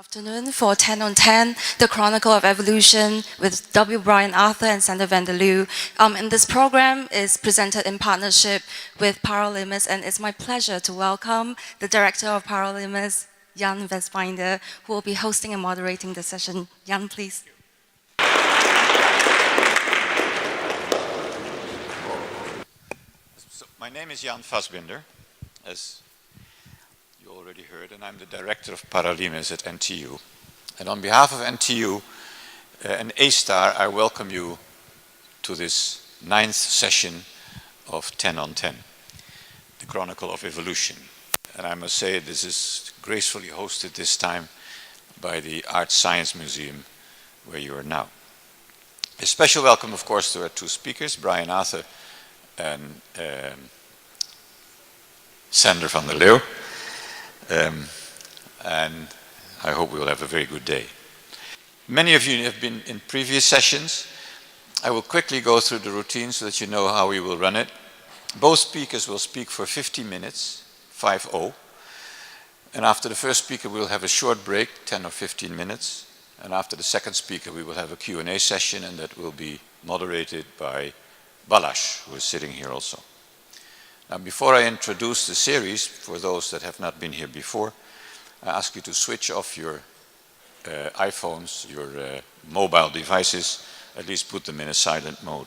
Afternoon for 10 on 10, the Chronicle of Evolution with W. Brian Arthur and Sander van der Loo. And this program is presented in partnership with Paralimus, and it's my pleasure to welcome the Director of Paralimus, Jan Vasbinder, who will be hosting and moderating the session. Jan, please. So, my name is Jan Vasbinder, as you already heard, and I'm the Director of Paralimus at NTU. And on behalf of NTU and A-Star, I welcome you to this 9th session of 10 on 10, the Chronicle of Evolution. And I must say this is gracefully hosted this time by the Art Science Museum, where you are now. A special welcome, of course, to our two speakers, Brian Arthur and Sander van der Loo. And I hope we will have a very good day. Many of you have been in previous sessions. I will quickly go through the routine so that you know how we will run it. Both speakers will speak for 50 minutes, 5-0. And after the first speaker, we'll have a short break, 10 or 15 minutes. And after the second speaker, we will have a Q&A session, and that will be moderated by Balázs, who is sitting here also. Now, before I introduce the series, for those that have not been here before, I ask you to switch off your iPhones, your mobile devices, at least put them in a silent mode.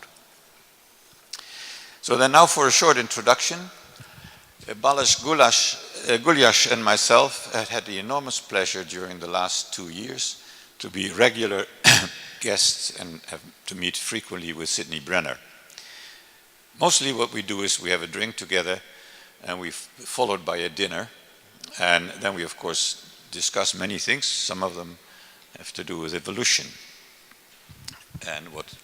So then now for a short introduction. Balázs Gulyás and myself have had the enormous pleasure during the last 2 years to be regular guests and have to meet frequently with Sidney Brenner. Mostly what we do is we have a drink together, and we've followed by a dinner, and then we of course discuss many things. Some of them have to do with evolution and what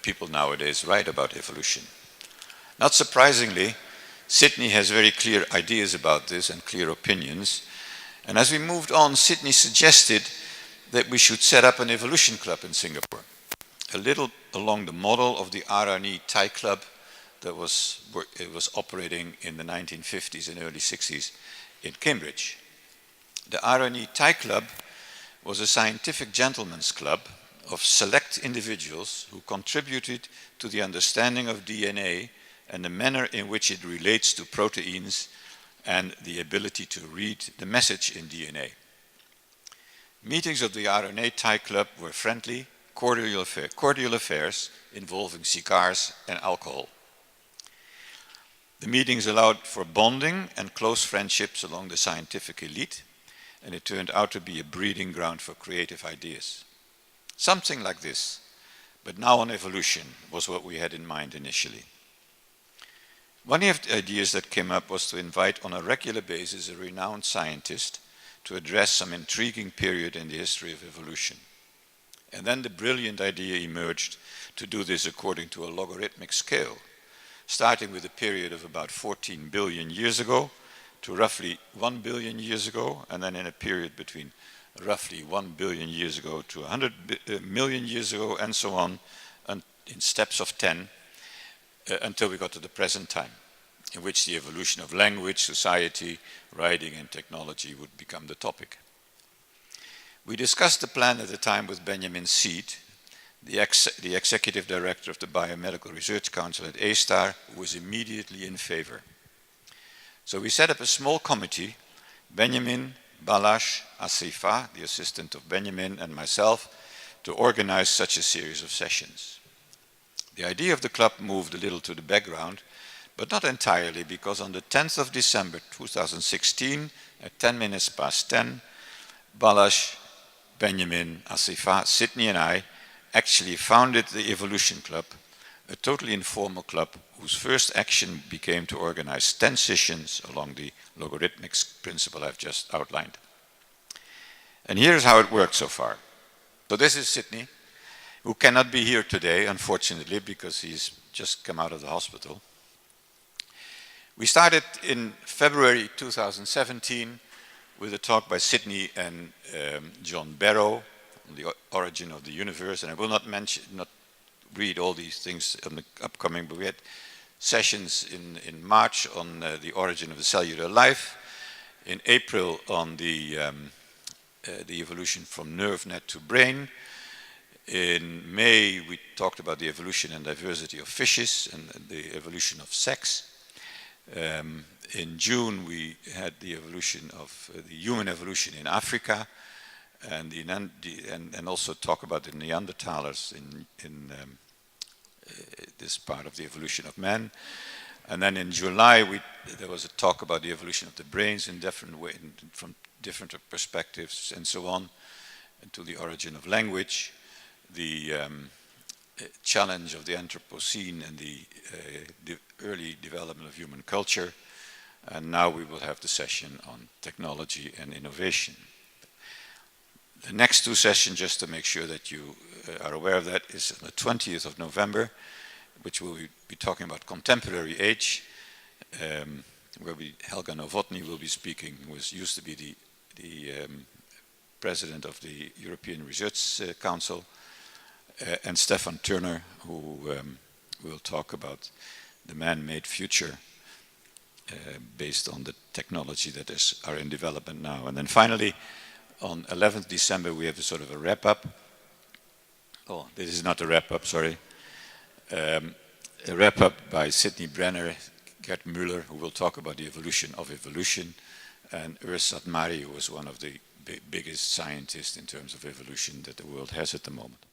people nowadays write about evolution. Not surprisingly, Sidney has very clear ideas about this and clear opinions, and as we moved on, Sidney suggested that we should set up an evolution club in Singapore, a little along the model of the RNE Thai Club that was operating in the 1950s and early 60s in Cambridge. The RNE Thai Club was a scientific gentleman's club of select individuals who contributed to the understanding of DNA and the manner in which it relates to proteins and the ability to read the message in DNA. Meetings of the RNA Thai Club were friendly, cordial affairs involving cigars and alcohol. The meetings allowed for bonding and close friendships along the scientific elite, and it turned out to be a breeding ground for creative ideas. Something like this, but now on evolution, was what we had in mind initially. One of the ideas that came up was to invite on a regular basis a renowned scientist to address some intriguing period in the history of evolution. And then the brilliant idea emerged to do this according to a logarithmic scale, starting with a period of about 14 billion years ago to roughly 1 billion years ago, and then in a period between roughly 1 billion years ago to 100 million years ago, and so on, and in steps of 10, until we got to the present time, in which the evolution of language, society, writing, and technology would become the topic. We discussed the plan at the time with Benjamin Seed, the executive director of the Biomedical Research Council at A-Star, who was immediately in favor. So we set up a small committee, Benjamin, Balázs, Asifa, the assistant of Benjamin, and myself, to organize such a series of sessions. The idea of the club moved a little to the background, but not entirely, because on the 10th of December 2016, at 10 minutes past 10, Balázs, Benjamin, Asifa, Sidney, and I actually founded the Evolution Club, a totally informal club whose first action became to organize 10 sessions along the logarithmic principle I've just outlined. And here's how it worked so far. So this is Sidney, who cannot be here today, unfortunately, because he's just come out of the hospital. We started in February 2017 with a talk by Sidney and John Barrow on the origin of the universe, and I will not read all these things on the upcoming, but we had sessions in March on the origin of the cellular life, in April on the the evolution from nerve net to brain. In May, we talked about the evolution and diversity of fishes and the evolution of sex. In June, we had the evolution of the human evolution in Africa, and also talk about the Neanderthalers in this part of the evolution of man. And then in July, there was a talk about the evolution of the brains in different ways, from different perspectives and so on, and to the origin of language, the challenge of the Anthropocene and the early development of human culture. And now we will have the session on technology and innovation. The next two sessions, just to make sure that you are aware of that, is on the 20th of November, which will be talking about contemporary age, where Helga Novotny will be speaking, who used to be the president of the European Research Council, and Stefan Turner, who will talk about the man-made future based on the technology that are in development now. And then finally, on 11th December, we have a sort of a wrap-up. Oh, this is not a wrap-up, sorry. A wrap-up by Sidney Brenner, Gerd Müller, who will talk about the evolution of evolution, and Urs Satmari, who was one of the biggest scientists in terms of evolution that the world has at the moment.